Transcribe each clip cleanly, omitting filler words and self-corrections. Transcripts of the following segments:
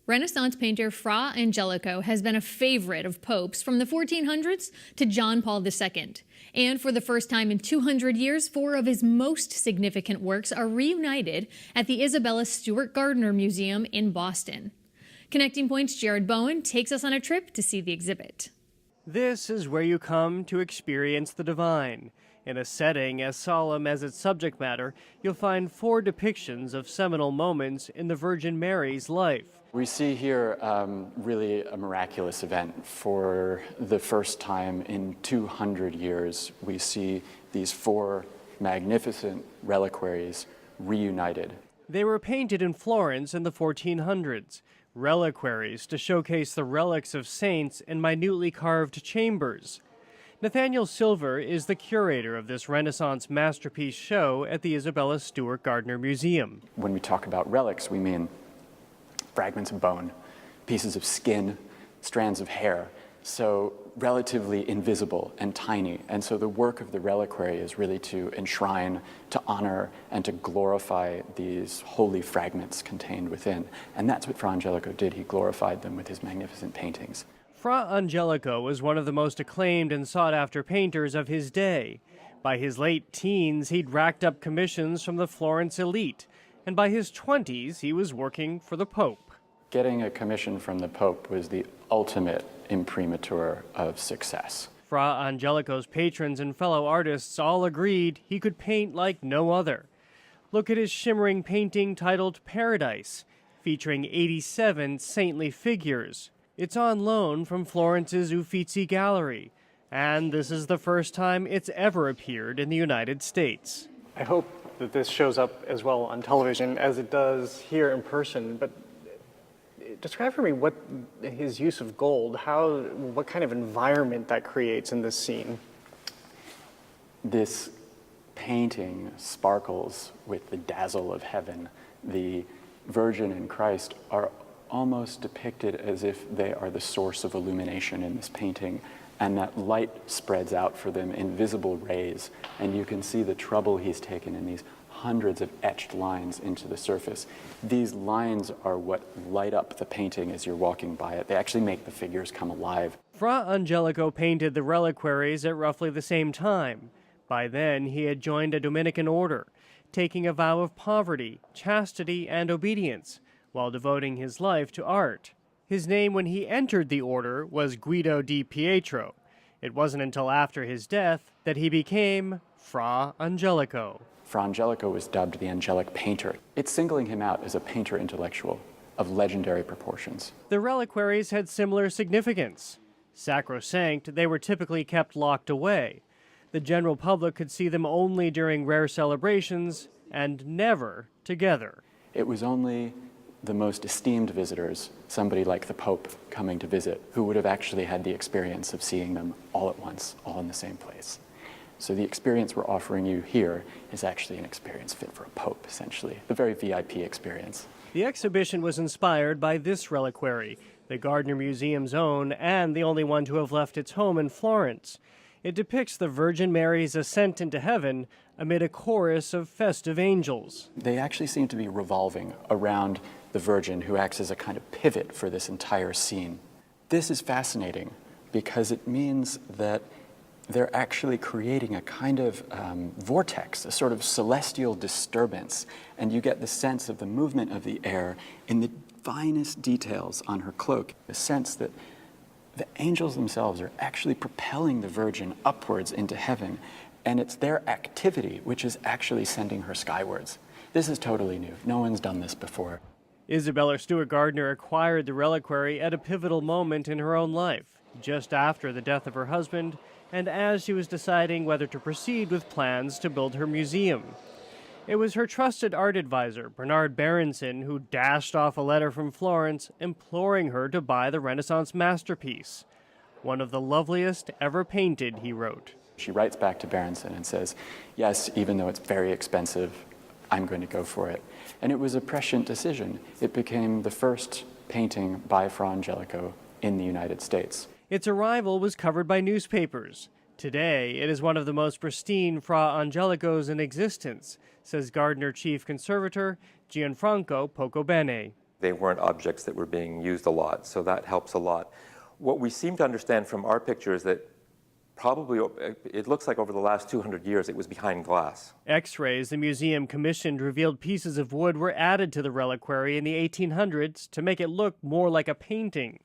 Renaissance painter Fra Angelico has been a favorite of popes from the 1400s to John Paul II. And for the first time in 200 years, four of his most significant works are reunited at the Isabella Stewart Gardner Museum in Boston. Connecting Point's Jared Bowen takes us on a trip to see the exhibit. This is where you come to experience the divine. In a setting as solemn as its subject matter, you'll find four depictions of seminal moments in the Virgin Mary's life. We see here really a miraculous event. For the first time in 200 years, we see these four magnificent reliquaries reunited. They were painted in Florence in the 1400s. Reliquaries to showcase the relics of saints in minutely carved chambers. Nathaniel Silver is the curator of this Renaissance masterpiece show at the Isabella Stewart Gardner Museum. When we talk about relics, we mean fragments of bone, pieces of skin, strands of hair, so relatively invisible and tiny. And so the work of the reliquary is really to enshrine, to honor, and to glorify these holy fragments contained within. And that's what Fra Angelico did. He glorified them with his magnificent paintings. Fra Angelico was one of the most acclaimed and sought-after painters of his day. By his late teens, he'd racked up commissions from the Florence elite, and by his 20s, he was working for the Pope. Getting a commission from the Pope was the ultimate imprimatur of success. Fra Angelico's patrons and fellow artists all agreed he could paint like no other. Look at his shimmering painting titled Paradise, featuring 87 saintly figures. It's on loan from Florence's Uffizi Gallery, and this is the first time it's ever appeared in the United States. I hope that this shows up as well on television as it does here in person, but describe for me what his use of gold, what kind of environment that creates in this scene. This painting sparkles with the dazzle of heaven. The Virgin and Christ are almost depicted as if they are the source of illumination in this painting, and that light spreads out for them in visible rays, and you can see the trouble he's taken in these hundreds of etched lines into the surface. These lines are what light up the painting as you're walking by it. They actually make the figures come alive. Fra Angelico painted the reliquaries at roughly the same time. By then, he had joined a Dominican order, taking a vow of poverty, chastity, and obedience, while devoting his life to art. His name when he entered the order was Guido di Pietro. It wasn't until after his death that he became Fra Angelico. Fra Angelico was dubbed the angelic painter. It's singling him out as a painter intellectual of legendary proportions. The reliquaries had similar significance. Sacrosanct, they were typically kept locked away. The general public could see them only during rare celebrations and never together. It was only the most esteemed visitors, somebody like the Pope coming to visit, who would have actually had the experience of seeing them all at once, all in the same place. So the experience we're offering you here is actually an experience fit for a Pope, essentially, the very VIP experience. The exhibition was inspired by this reliquary, the Gardner Museum's own and the only one to have left its home in Florence. It depicts the Virgin Mary's ascent into heaven amid a chorus of festive angels. They actually seem to be revolving around the Virgin, who acts as a kind of pivot for this entire scene. This is fascinating because it means that they're actually creating a kind of vortex, a sort of celestial disturbance, and you get the sense of the movement of the air in the finest details on her cloak, the sense that the angels themselves are actually propelling the Virgin upwards into heaven, and it's their activity which is actually sending her skywards. This is totally new. No one's done this before. Isabella Stewart Gardner acquired the reliquary at a pivotal moment in her own life, just after the death of her husband, and as she was deciding whether to proceed with plans to build her museum. It was her trusted art advisor, Bernard Berenson, who dashed off a letter from Florence imploring her to buy the Renaissance masterpiece. One of the loveliest ever painted, he wrote. She writes back to Berenson and says, yes, even though it's very expensive, I'm going to go for it. And it was a prescient decision. It became the first painting by Fra Angelico in the United States. Its arrival was covered by newspapers. Today, it is one of the most pristine Fra Angelicos in existence, says Gardner Chief Conservator Gianfranco Pocobene. They weren't objects that were being used a lot, so that helps a lot. What we seem to understand from our picture is that probably, it looks like over the last 200 years, it was behind glass. X-rays the museum commissioned revealed pieces of wood were added to the reliquary in the 1800s to make it look more like a painting,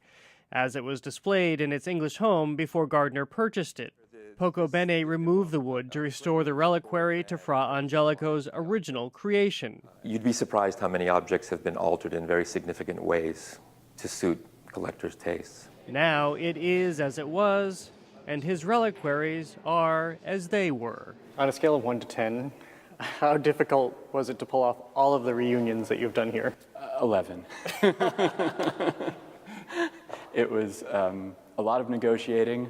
as it was displayed in its English home before Gardner purchased it. Poco Bene removed the wood to restore the reliquary to Fra Angelico's original creation. You'd be surprised how many objects have been altered in very significant ways to suit collectors' tastes. Now it is as it was, and his reliquaries are as they were. On a scale of 1 to 10, how difficult was it to pull off all of the reunions that you've done here? 11. It was a lot of negotiating,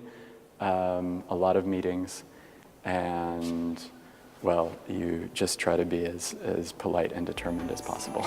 a lot of meetings, and, well, you just try to be as polite and determined as possible.